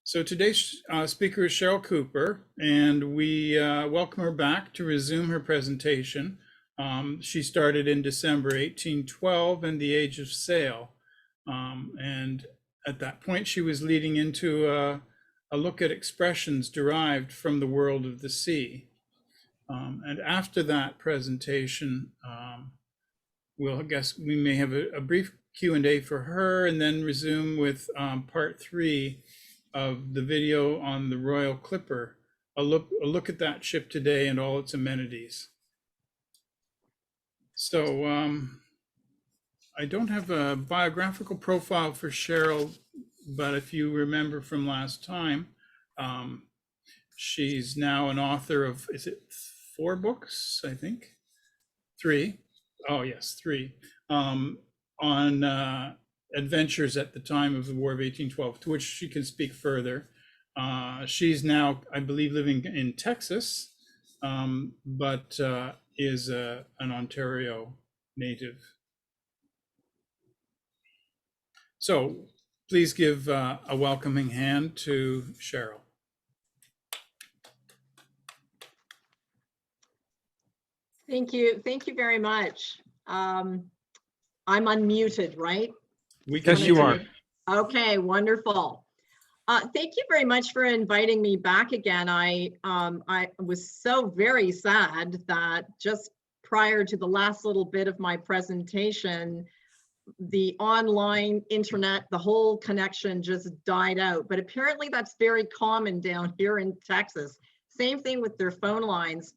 So today's speaker is Cheryl Cooper, and we welcome her back to resume her presentation. She started in December 1812 in the Age of Sail, and at that point she was leading into a look at expressions derived from the world of the sea. And after that presentation, I guess we may have a brief Q&A for her, and then resume with part 3 of the video on the Royal Clipper, a look at that ship today and all its amenities. So I don't have a biographical profile for Cheryl, but if you remember from last time, she's now an author of, is it 4 books, I think? 3. Oh yes, 3. On adventures at the time of the War of 1812, to which she can speak further. She's now, I believe, living in Texas, but is an Ontario native. So please give a welcoming hand to Cheryl. Thank you very much. I'm unmuted, right? Yes, you are. Okay, wonderful. Thank you very much for inviting me back again. I was so very sad that just prior to the last little bit of my presentation, the online internet, the whole connection just died out. But apparently that's very common down here in Texas. Same thing with their phone lines.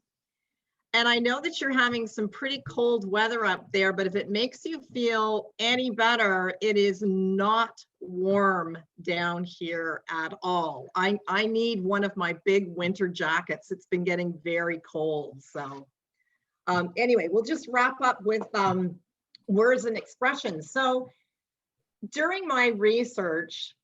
And I know that you're having some pretty cold weather up there, but if it makes you feel any better, it is not warm down here at all. I need one of my big winter jackets. It's been getting very cold. So anyway, we'll just wrap up with words and expressions. So during my research,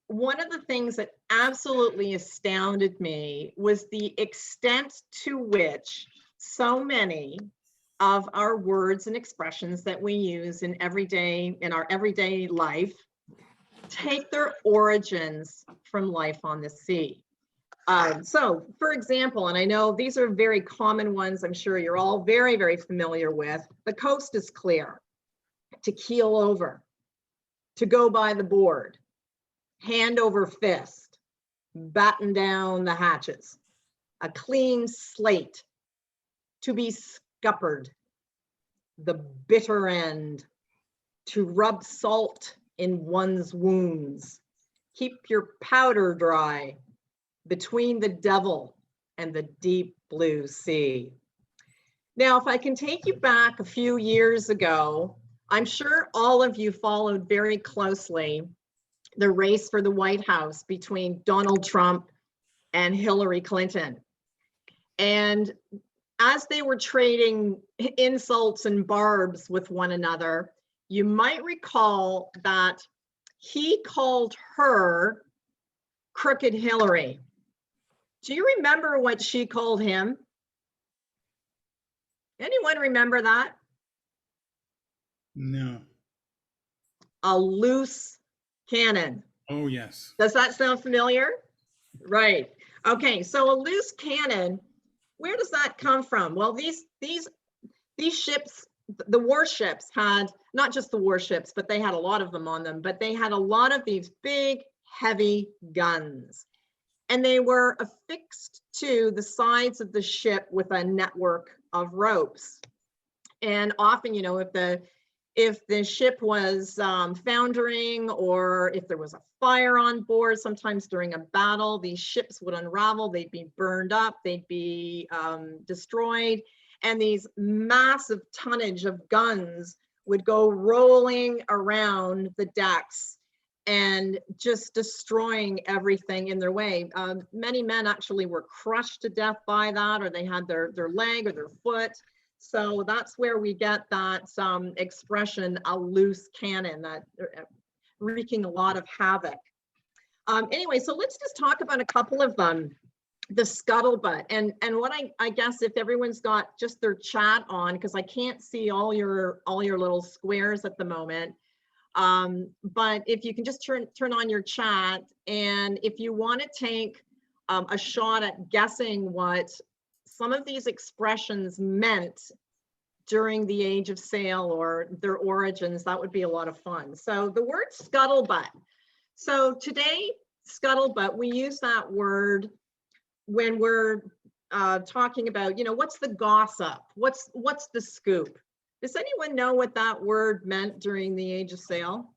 one of the things that absolutely astounded me was the extent to which so many of our words and expressions that we use in our everyday life take their origins from life on the sea. So for example, and I know these are very common ones, I'm sure you're all very, very familiar with, the coast is clear, to keel over, to go by the board, hand over fist, batten down the hatches, a clean slate, to be scuppered, the bitter end, to rub salt in one's wounds, keep your powder dry, between the devil and the deep blue sea. Now, if I can take you back a few years ago, I'm sure all of you followed very closely the race for the White House between Donald Trump and Hillary Clinton. And as they were trading insults and barbs with one another, you might recall that he called her Crooked Hillary. Do you remember what she called him? Anyone remember that? No. A loose cannon. Oh yes. Does that sound familiar? Right. Okay, so a loose cannon, where does that come from? Well, these ships, the warships had, not just the warships, but they had a lot of them on them, but they had a lot of these big, heavy guns. And they were affixed to the sides of the ship with a network of ropes. And often, you know, if the ship was foundering, or if there was a fire on board, sometimes during a battle, these ships would unravel, they'd be burned up, they'd be destroyed, and these massive tonnage of guns would go rolling around the decks and just destroying everything in their way. Many men actually were crushed to death by that, or they had their leg or their foot. So that's where we get that expression, a loose cannon, that wreaking a lot of havoc. Anyway, so let's just talk about a couple of them. The scuttlebutt, and what I guess, if everyone's got just their chat on, because I can't see all your little squares at the moment. But if you can just turn on your chat, and if you want to take a shot at guessing what some of these expressions meant during the age of sail or their origins, that would be a lot of fun. So the word scuttlebutt. So today, scuttlebutt, we use that word when we're talking about, what's the gossip? What's the scoop? Does anyone know what that word meant during the age of sail?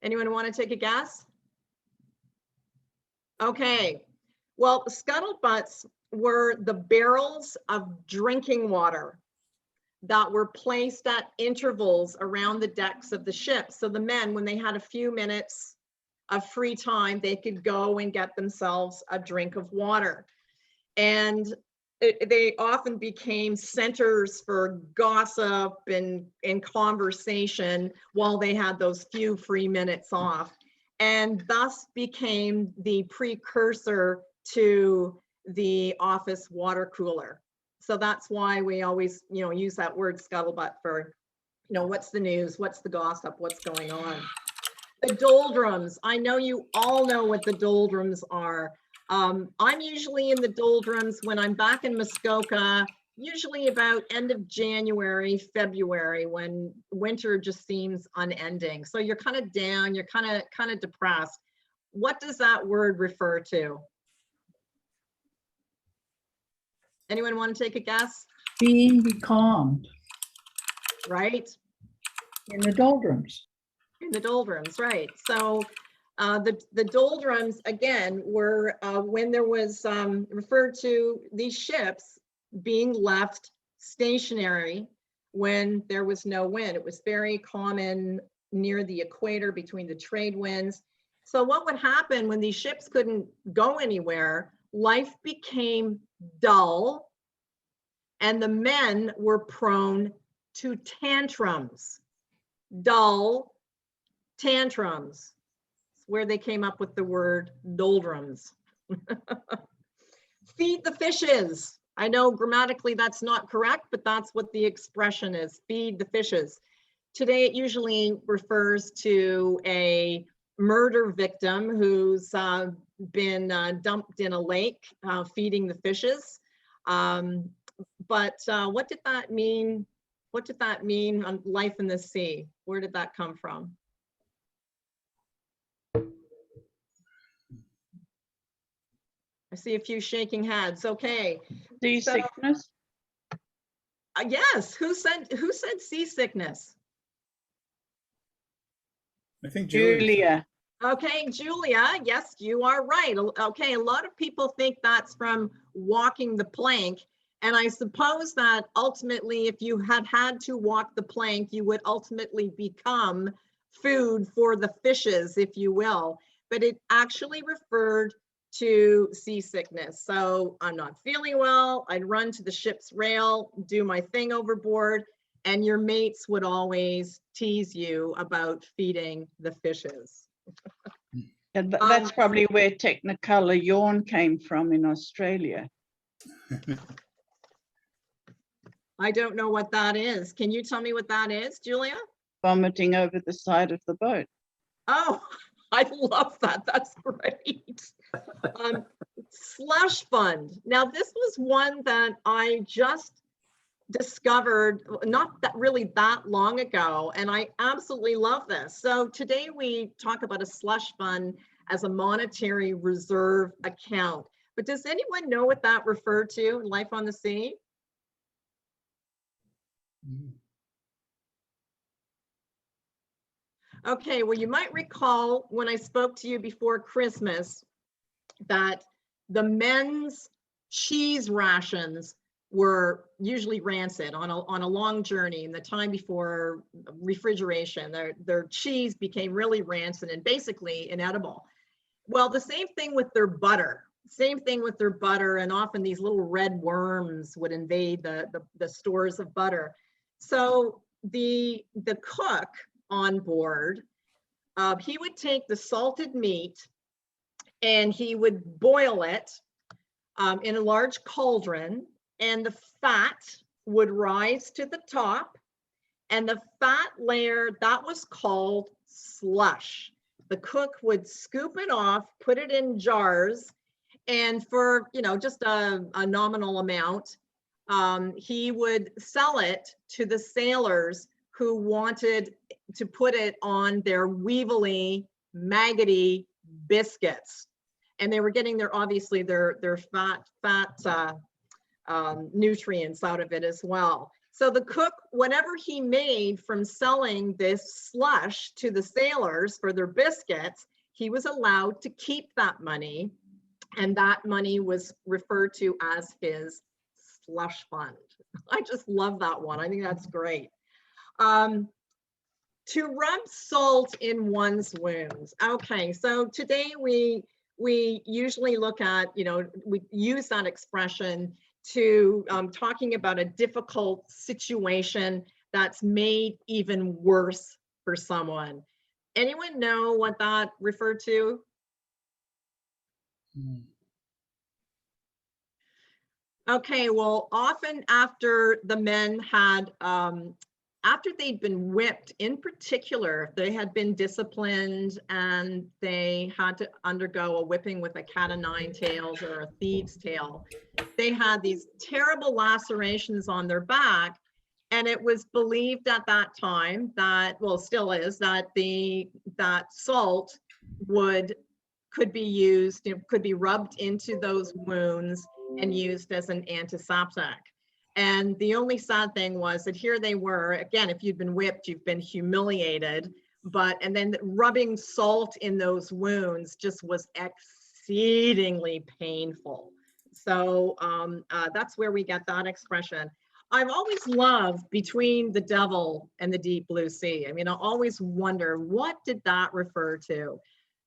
Anyone want to take a guess? Okay. Well, scuttlebutts were the barrels of drinking water that were placed at intervals around the decks of the ship. So the men, when they had a few minutes of free time, they could go and get themselves a drink of water. And they often became centers for gossip and conversation while they had those few free minutes off, and thus became the precursor to the office water cooler. So that's why we always, use that word scuttlebutt for, what's the news, what's the gossip, what's going on. The doldrums. I know you all know what the doldrums are. I'm usually in the doldrums when I'm back in Muskoka, usually about end of January, February, when winter just seems unending. So you're kind of down, you're kind of depressed. What does that word refer to? Anyone want to take a guess? Being becalmed. Right? In the doldrums. In the doldrums, right. So the doldrums, again, were when there was referred to these ships being left stationary when there was no wind. It was very common near the equator between the trade winds. So what would happen when these ships couldn't go anywhere? Life became dull, and the men were prone to tantrums. Dull, tantrums, where they came up with the word doldrums. Feed the fishes. I know grammatically that's not correct, but that's what the expression is, feed the fishes. Today, it usually refers to a murder victim who's been dumped in a lake feeding the fishes. But what did that mean? What did that mean on life in the sea? Where did that come from? I see a few shaking heads. Okay. Seasickness. Yes. Who said seasickness? I think Julia. Okay, Julia. Yes, you are right. Okay, a lot of people think that's from walking the plank. And I suppose that ultimately, if you had to walk the plank, you would ultimately become food for the fishes, if you will. But it actually referred to seasickness. So I'm not feeling well, I'd run to the ship's rail, do my thing overboard, and your mates would always tease you about feeding the fishes. And that's probably where Technicolor yawn came from in Australia. I don't know what that is. Can you tell me what that is, Julia? Vomiting over the side of the boat. Oh, I love that. That's great. Slush Fund. Now, this was one that I just discovered not that really that long ago, and I absolutely love this. So today we talk about a slush fund as a monetary reserve account. But does anyone know what that referred to in Life on the Sea? Okay, well, you might recall when I spoke to you before Christmas that the men's cheese rations were usually rancid on a long journey in the time before refrigeration. Their cheese became really rancid and basically inedible. Well, the same thing with their butter. Same thing with their butter, and often these little red worms would invade the stores of butter. So the cook on board, he would take the salted meat and he would boil it in a large cauldron, and the fat would rise to the top, and the fat layer, that was called slush. The cook would scoop it off, put it in jars, and for, you know, just a nominal amount, he would sell it to the sailors who wanted to put it on their weevily, maggoty biscuits. And they were getting their, obviously, their fat nutrients out of it as well. So the cook, whatever he made from selling this slush to the sailors for their biscuits, he was allowed to keep that money. And that money was referred to as his slush fund. I just love that one. I think that's great. To rub salt in one's wounds. Okay, so today we usually look at, you know, we use that expression to talking about a difficult situation that's made even worse for someone. Anyone know what that referred to? Okay, well, often after the men had, after they'd been whipped, in particular, if they had been disciplined and they had to undergo a whipping with a cat o' nine tails or a thieves' tail, they had these terrible lacerations on their back. And it was believed at that time that, well, still is, that that salt could be used, it could be rubbed into those wounds and used as an antiseptic. And the only sad thing was that here they were, again, if you've been whipped, you've been humiliated, and then rubbing salt in those wounds just was exceedingly painful. So that's where we get that expression. I've always loved between the devil and the deep blue sea. I mean, I always wonder, what did that refer to?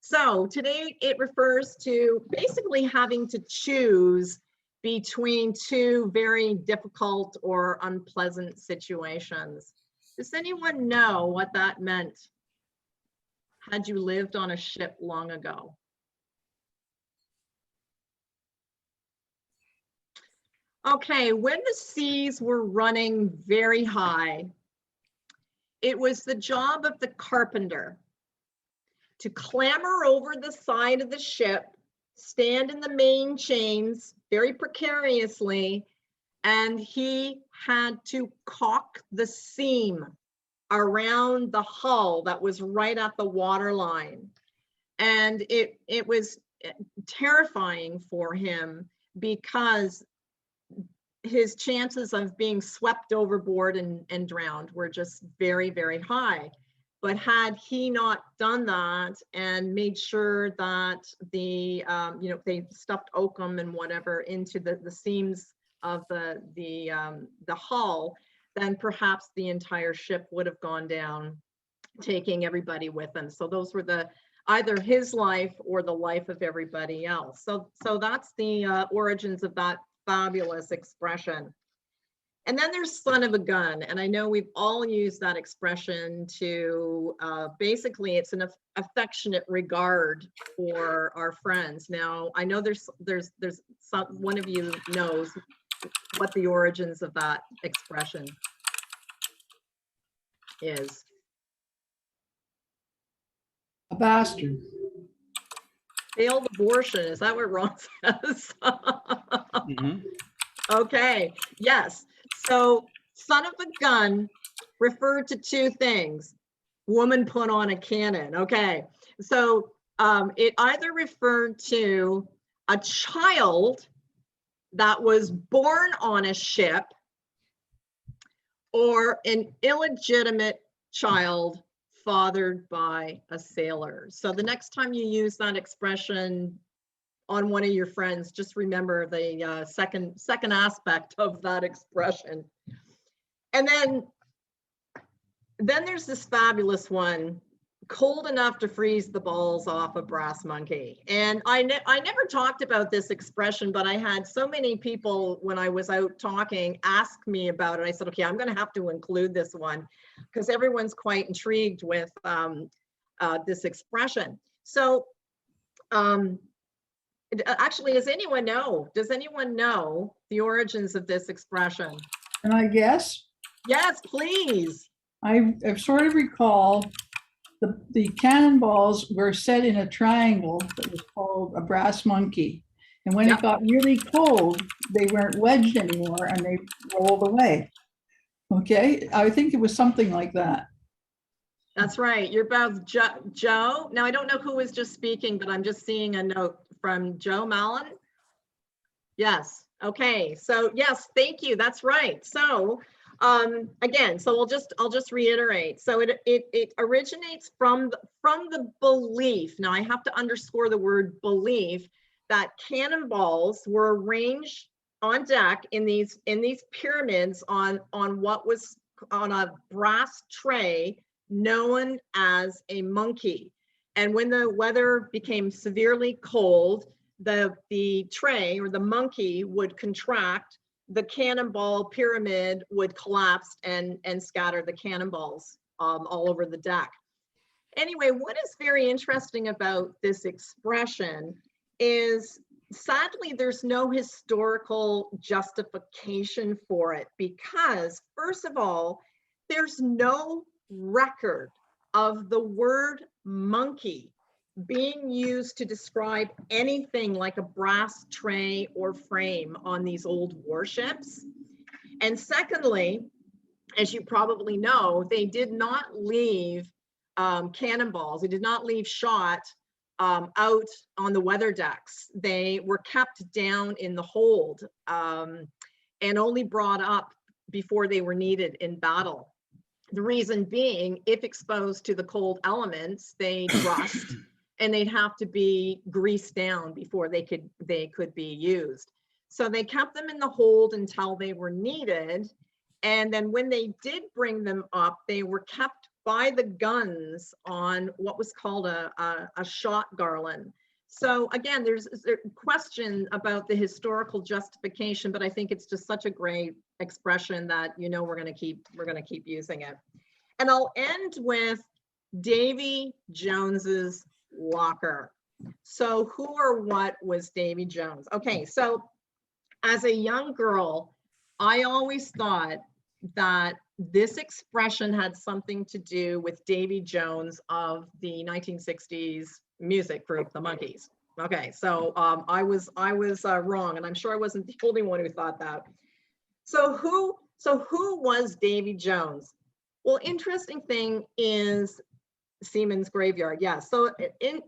So today it refers to basically having to choose between two very difficult or unpleasant situations. Does anyone know what that meant had you lived on a ship long ago? Okay, when the seas were running very high, it was the job of the carpenter to clamber over the side of the ship, stand in the main chains very precariously, and he had to caulk the seam around the hull that was right at the waterline. And it was terrifying for him because his chances of being swept overboard and drowned were just very, very high. But had he not done that and made sure that the, you know, they stuffed oakum and whatever into the seams of the hull, then perhaps the entire ship would have gone down, taking everybody with him. So those were either his life or the life of everybody else. So that's the origins of that fabulous expression. And then there's son of a gun. And I know we've all used that expression to basically, it's an affectionate regard for our friends. Now, I know there's one of you knows what the origins of that expression is. A bastard. Failed abortion, is that what Ron says? Mhm. Okay, yes. So son of a gun referred to two things. Woman put on a cannon. Okay, so it either referred to a child that was born on a ship or an illegitimate child fathered by a sailor. So the next time you use that expression on one of your friends, just remember the second aspect of that expression. And then there's this fabulous one, cold enough to freeze the balls off a brass monkey. And I never talked about this expression, but I had so many people when I was out talking ask me about it. I said, okay, I'm going to have to include this one because everyone's quite intrigued with this expression. So actually, does anyone know the origins of this expression? Can I guess? Yes, please. I sort of recall the cannonballs were set in a triangle that was called a brass monkey. And when Yep. it got really cold, they weren't wedged anymore and they rolled away. Okay, I think it was something like that. That's right. You're both Joe. Now, I don't know who was just speaking, but I'm just seeing a note from Joe Mallon. Yes. Okay. So yes, thank you. That's right. So again, so I'll just reiterate. So it originates from the belief. Now I have to underscore the word belief that cannonballs were arranged on deck in these pyramids on what was on a brass tray known as a monkey. And when the weather became severely cold, the tray or the monkey would contract, the cannonball pyramid would collapse and scatter the cannonballs all over the deck. Anyway, what is very interesting about this expression is sadly there's no historical justification for it because, first of all, there's no record of the word monkey being used to describe anything like a brass tray or frame on these old warships. And secondly, as you probably know, they did not leave cannonballs, they did not leave shot out on the weather decks. They were kept down in the hold and only brought up before they were needed in battle. The reason being, if exposed to the cold elements, they'd rust and they'd have to be greased down before they could be used. So they kept them in the hold until they were needed. And then when they did bring them up, they were kept by the guns on what was called a shot garland. So again, there's a question about the historical justification, but I think it's just such a great expression that, you know, we're going to keep using it. And I'll end with Davy Jones's locker. So who or what was Davy Jones? Okay, so as a young girl, I always thought that this expression had something to do with Davy Jones of the 1960s music group, the Monkees. Okay, so I was wrong, and I'm sure I wasn't the only one who thought that. So who was Davy Jones? Well, interesting thing is Seaman's Graveyard. Yeah, so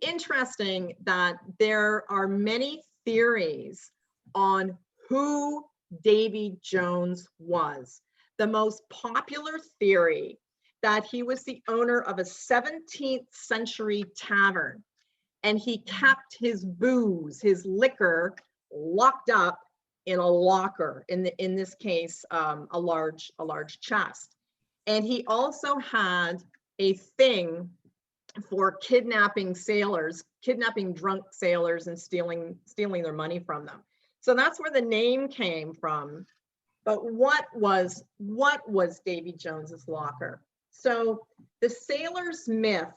interesting that there are many theories on who Davy Jones was. The most popular theory that he was the owner of a 17th century tavern, and he kept his booze, his liquor, locked up in a locker. In this case, a large chest. And he also had a thing for kidnapping sailors, kidnapping drunk sailors and stealing their money from them. So that's where the name came from. But what was Davy Jones's locker? So the sailor's myth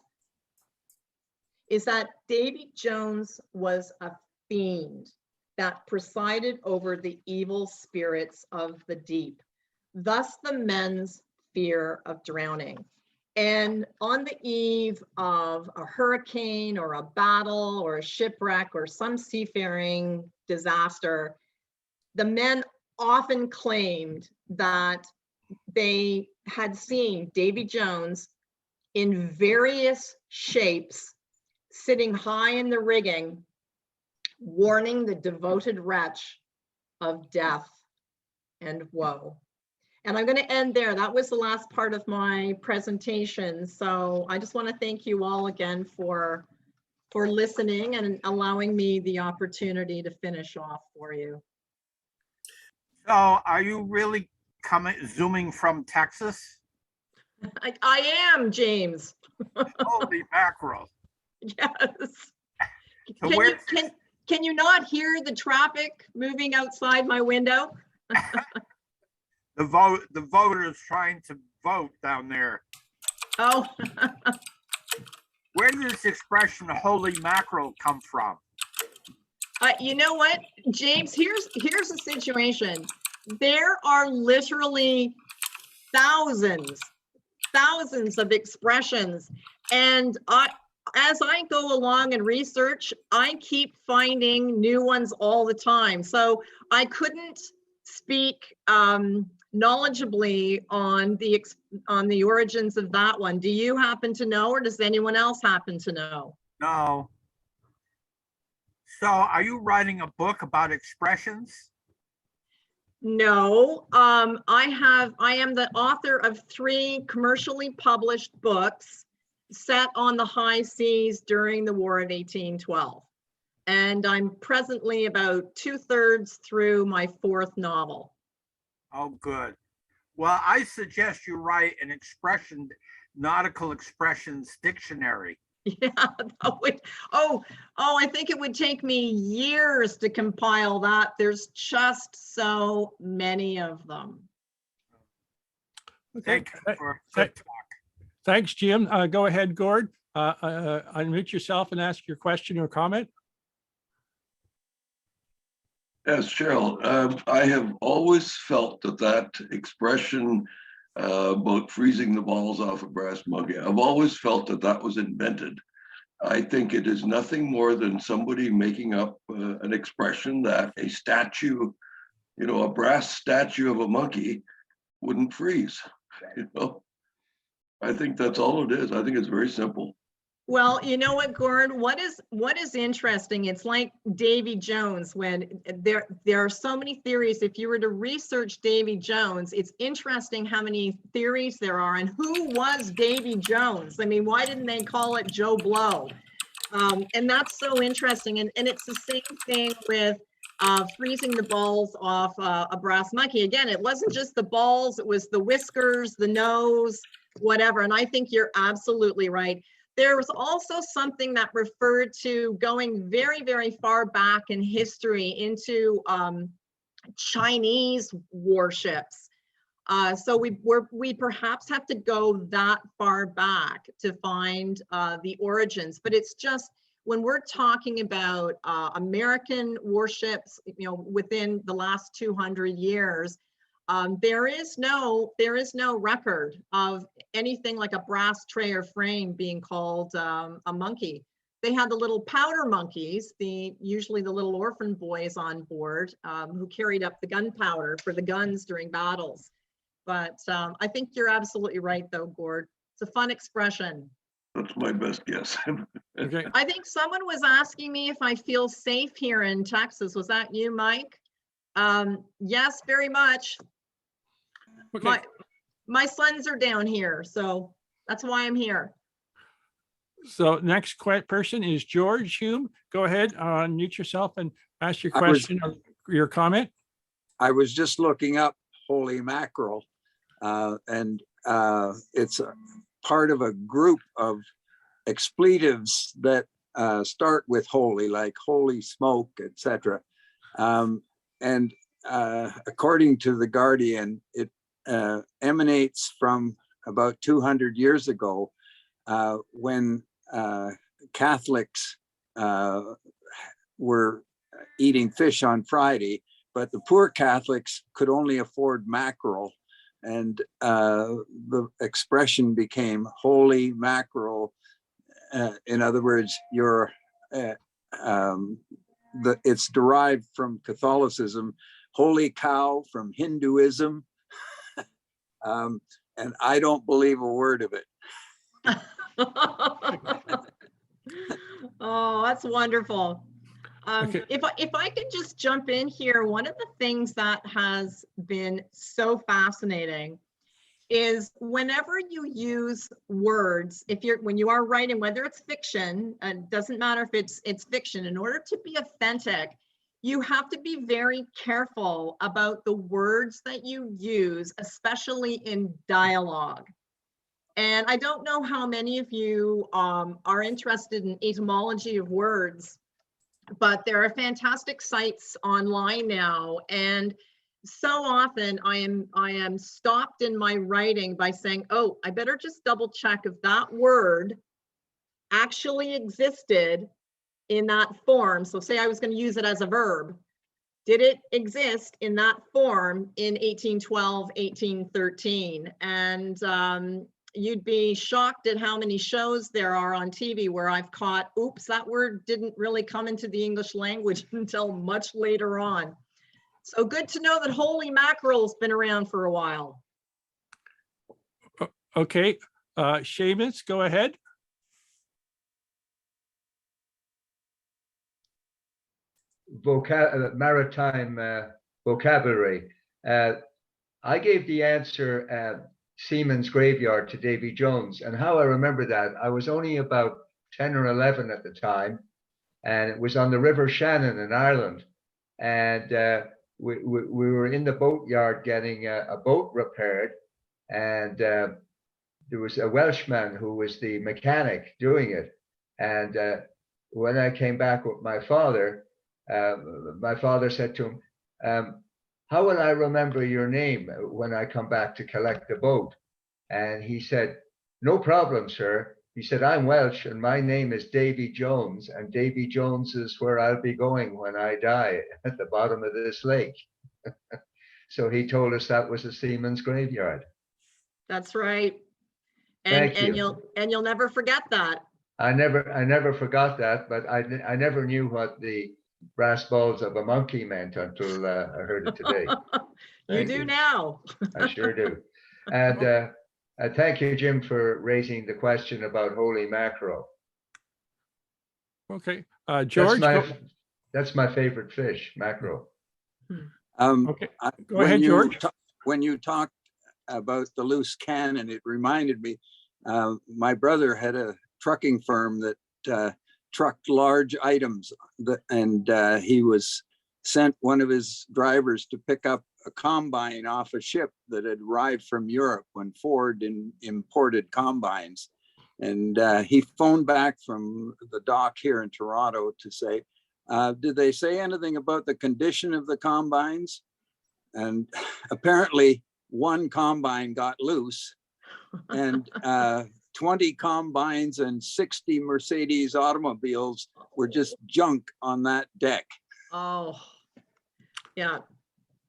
is that Davy Jones was a fiend that presided over the evil spirits of the deep, thus the men's fear of drowning. And on the eve of a hurricane or a battle or a shipwreck or some seafaring disaster, the men often claimed that they had seen Davy Jones in various shapes sitting high in the rigging, warning the devoted wretch of death and woe. And I'm going to end there. That was the last part of my presentation. So I just want to thank you all again for listening and allowing me the opportunity to finish off for you. So are you really zooming from Texas? I am, James. Holy mackerel. Yes. So Can you not hear the traffic moving outside my window? the voters trying to vote down there. Oh. Where did this expression "holy mackerel" come from? You know what, James? Here's the situation. there are literally thousands of expressions. And as I go along and research, I keep finding new ones all the time. So I couldn't speak knowledgeably on the origins of that one. Do you happen to know, or does anyone else happen to know? No. So are you writing a book about expressions? No, I am the author of 3 commercially published books set on the high seas during the War of 1812. And I'm presently about 2/3 through my 4th novel. Oh, good. Well, I suggest you write an nautical expressions dictionary. Yeah, that would, I think it would take me years to compile that. There's just so many of them. Thank you for good talk. Thanks, Jim. Go ahead, Gord. Unmute yourself and ask your question or comment. Yes, Cheryl, I have always felt that expression about freezing the balls off a brass monkey, I've always felt that was invented. I think it is nothing more than somebody making up an expression that a statue, a brass statue of a monkey wouldn't freeze. I think that's all it is. I think it's very simple. Well, you know what, Gord, what is interesting, it's like Davy Jones, when there are so many theories. If you were to research Davy Jones, it's interesting how many theories there are. And who was Davy Jones? I mean, why didn't they call it Joe Blow? And that's so interesting. And it's the same thing with freezing the balls off a brass monkey. Again, it wasn't just the balls, it was the whiskers, the nose, whatever. And I think you're absolutely right. There was also something that referred to going very, very far back in history into Chinese warships. So we perhaps have to go that far back to find the origins. But it's just, when we're talking about American warships, within the last 200 years, there is no record of anything like a brass tray or frame being called a monkey. They had the little powder monkeys, usually the little orphan boys on board who carried up the gunpowder for the guns during battles. But I think you're absolutely right, though, Gord. It's a fun expression. That's my best guess. Okay. I think someone was asking me if I feel safe here in Texas. Was that you, Mike? Yes, very much. Okay. My sons are down here, so that's why I'm here. So next person is George Hume. Go ahead, unmute yourself and ask your I was- question or your comment. I was just looking up holy mackerel, and it's a part of a group of expletives that start with holy, like holy smoke, etc. And according to the Guardian, it emanates from about 200 years ago, when Catholics were eating fish on Friday, but the poor Catholics could only afford mackerel, and the expression became holy mackerel. In other words, it's derived from Catholicism, holy cow from Hinduism, and I don't believe a word of it. Oh, that's wonderful. Okay. If I could just jump in here, one of the things that has been so fascinating is whenever you use words, when you are writing, whether it's fiction, it doesn't matter if it's fiction, in order to be authentic, you have to be very careful about the words that you use, especially in dialogue. And I don't know how many of you are interested in etymology of words, but there are fantastic sites online now. And so often I am stopped in my writing by saying, oh, I better just double check if that word actually existed in that form. So say I was going to use it as a verb. did it exist in that form in 1812, 1813? And you'd be shocked at how many shows there are on TV where I've caught, oops, that word didn't really come into the English language until much later on. So good to know that holy mackerel's been around for a while. Okay, Seamus, go ahead. Maritime vocabulary. I gave the answer Seaman's Graveyard to Davy Jones, and how I remember that, I was only about 10 or 11 at the time, and it was on the River Shannon in Ireland, and we were in the boatyard getting a boat repaired, and there was a Welshman who was the mechanic doing it, and when I came back with my father said to him, how will I remember your name when I come back to collect the boat? And he said, no problem, sir. He said, I'm Welsh and my name is Davy Jones, and Davy Jones is where I'll be going when I die, at the bottom of this lake. So he told us that was a seaman's graveyard. That's right. Thank And you. you'll never forget that. I never forgot that, but I never knew what the brass balls of a monkey meant until I heard it today. You Thank do you. now. I sure do. And thank you, Jim, for raising the question about holy mackerel. Okay, George. That's my favorite fish, mackerel. Okay, go ahead, George. When you talked about the loose cannon, it reminded me, my brother had a trucking firm that trucked large items, and he was sent one of his drivers to pick up a combine off a ship that had arrived from Europe when Ford imported combines. And he phoned back from the dock here in Toronto to say, did they say anything about the condition of the combines? And apparently one combine got loose, and 20 combines and 60 Mercedes automobiles were just junk on that deck. Oh, yeah,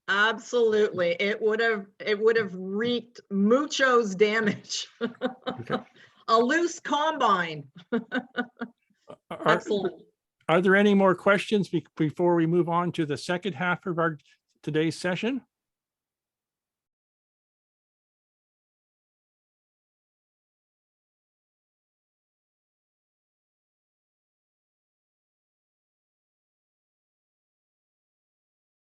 absolutely. It would have wreaked mucho's damage. Okay. A loose combine. Excellent. Are there any more questions before we move on to the second half of our today's session?